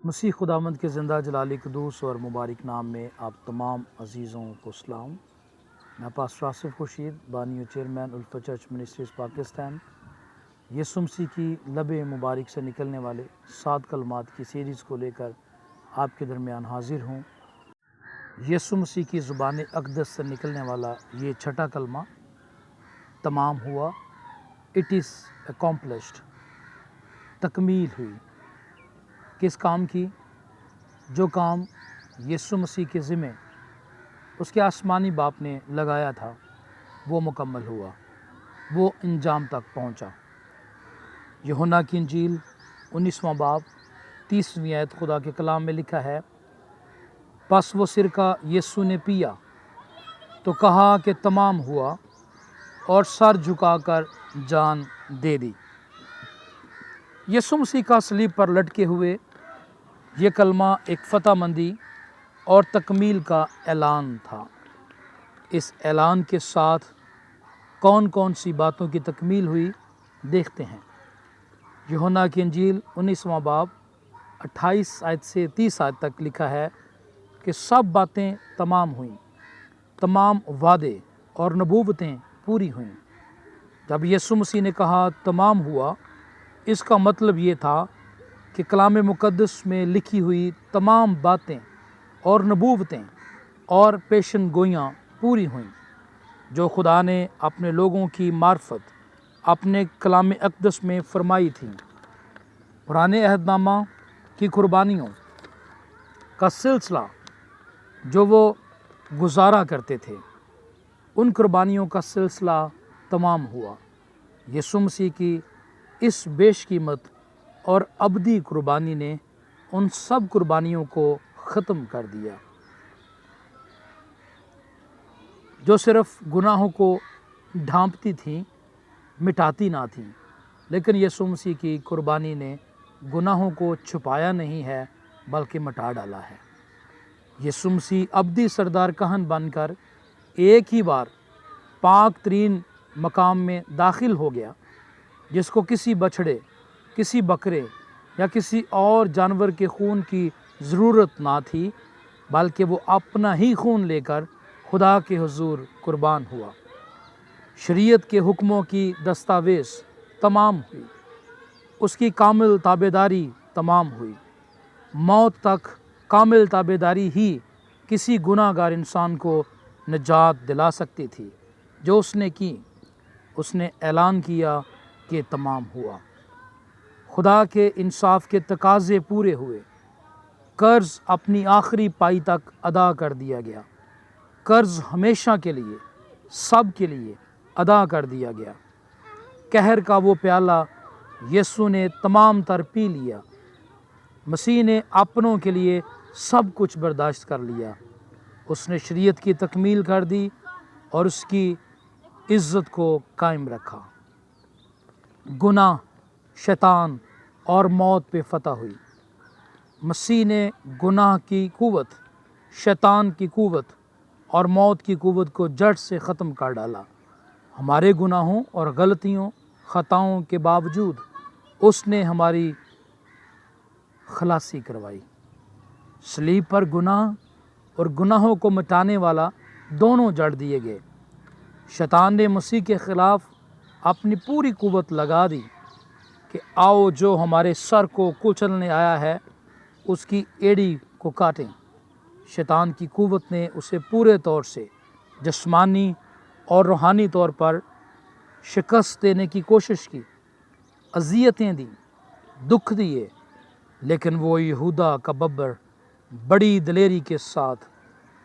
مسیح خداوند کے زندہ جلالی قدوس اور مبارک نام میں آپ تمام عزیزوں کو سلام۔ میں پاسٹر آصف خورشید، بانی و chairman alpha church ministries Pakistan, یسوع مسیح کی لب مبارک سے نکلنے والے 7 کلمات کی سیریز کو لے کر آپ کے درمیان حاضر ہوں۔ یسوع مسیح کی زبان اقدس سے نکلنے والا یہ 6واں کلمہ تمام ہوا، اٹ از اکمپلشڈ، تکمیل ہوئی۔ کس کام کی؟ جو کام یسوع مسیح کے ذمہ اس کے آسمانی باپ نے لگایا تھا وہ مکمل ہوا، وہ انجام تک پہنچا۔ یوحنا کی انجیل 19واں باب 30ویں آیت خدا کے کلام میں لکھا ہے، پس وہ سرکہ یسوع نے پیا تو کہا کہ تمام ہوا، اور سر جھکا کر جان دے دی۔ یسوع مسیح کا صلیب پر لٹکے ہوئے یہ کلمہ ایک فتح مندی اور تکمیل کا اعلان تھا۔ اس اعلان کے ساتھ کون کون سی باتوں کی تکمیل ہوئی دیکھتے ہیں۔ یوحنا کی انجیل 19واں باب 28 آیت سے 30 آیت تک لکھا ہے کہ سب باتیں تمام ہوئیں، تمام وعدے اور نبوتیں پوری ہوئیں۔ جب یسوع مسیح نے کہا تمام ہوا، اس کا مطلب یہ تھا کہ کلام مقدس میں لکھی ہوئی تمام باتیں اور نبوتیں اور پیشن گوئیاں پوری ہوئیں جو خدا نے اپنے لوگوں کی معرفت اپنے کلام اقدس میں فرمائی تھیں۔ پرانے عہد نامہ کی قربانیوں کا سلسلہ جو وہ گزارا کرتے تھے، ان قربانیوں کا سلسلہ تمام ہوا۔ یسوع مسیح کی اس بیش قیمت اور ابدی قربانی نے ان سب قربانیوں کو ختم کر دیا جو صرف گناہوں کو ڈھانپتی تھیں، مٹاتی نہ تھیں، لیکن یسوع مسیح کی قربانی نے گناہوں کو چھپایا نہیں ہے بلکہ مٹا ڈالا ہے۔ یسوع مسیح ابدی سردار کہن بن کر ایک ہی بار پاک ترین مقام میں داخل ہو گیا، جس کو کسی بچھڑے، کسی بکرے یا کسی اور جانور کے خون کی ضرورت نہ تھی، بلکہ وہ اپنا ہی خون لے کر خدا کے حضور قربان ہوا۔ شریعت کے حکموں کی دستاویز تمام ہوئی، اس کی کامل تابعداری تمام ہوئی۔ موت تک کامل تابعداری ہی کسی گناہ گار انسان کو نجات دلا سکتی تھی۔ جو اس نے کی، اس نے اعلان کیا کہ تمام ہوا۔ خدا کے انصاف کے تقاضے پورے ہوئے، قرض اپنی آخری پائی تک ادا کر دیا گیا، قرض ہمیشہ کے لیے سب کے لیے ادا کر دیا گیا۔ قہر کا وہ پیالہ یسوع نے تمام تر پی لیا۔ مسیح نے اپنوں کے لیے سب کچھ برداشت کر لیا۔ اس نے شریعت کی تکمیل کر دی اور اس کی عزت کو قائم رکھا۔ گناہ، شیطان اور موت پہ فتح ہوئی۔ مسیح نے گناہ کی قوت، شیطان کی قوت اور موت کی قوت کو جڑ سے ختم کر ڈالا۔ ہمارے گناہوں اور غلطیوں، خطاؤں کے باوجود اس نے ہماری خلاصی کروائی۔ صلیب پر گناہ اور گناہوں کو مٹانے والا دونوں جڑ دیے گئے۔ شیطان نے مسیح کے خلاف اپنی پوری قوت لگا دی کہ آؤ جو ہمارے سر کو کچلنے آیا ہے اس کی ایڑی کو کاٹیں۔ شیطان کی قوت نے اسے پورے طور سے جسمانی اور روحانی طور پر شکست دینے کی کوشش کی، اذیتیں دیں، دکھ دیے، لیکن وہ یہودا کا ببر بڑی دلیری کے ساتھ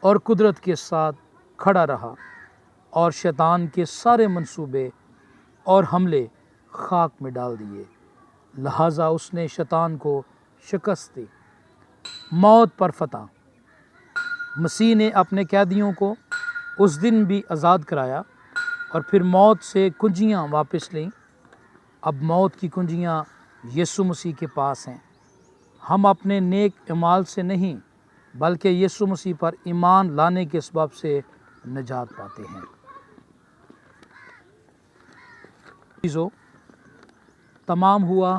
اور قدرت کے ساتھ کھڑا رہا اور شیطان کے سارے منصوبے اور حملے خاک میں ڈال دیے۔ لہٰذا اس نے شیطان کو شکست دی۔ موت پر فتح۔ مسیح نے اپنے قیدیوں کو اس دن بھی آزاد کرایا اور پھر موت سے کنجیاں واپس لیں۔ اب موت کی کنجیاں یسوع مسیح کے پاس ہیں۔ ہم اپنے نیک اعمال سے نہیں بلکہ یسوع مسیح پر ایمان لانے کے سبب سے نجات پاتے ہیں۔ تمام ہوا،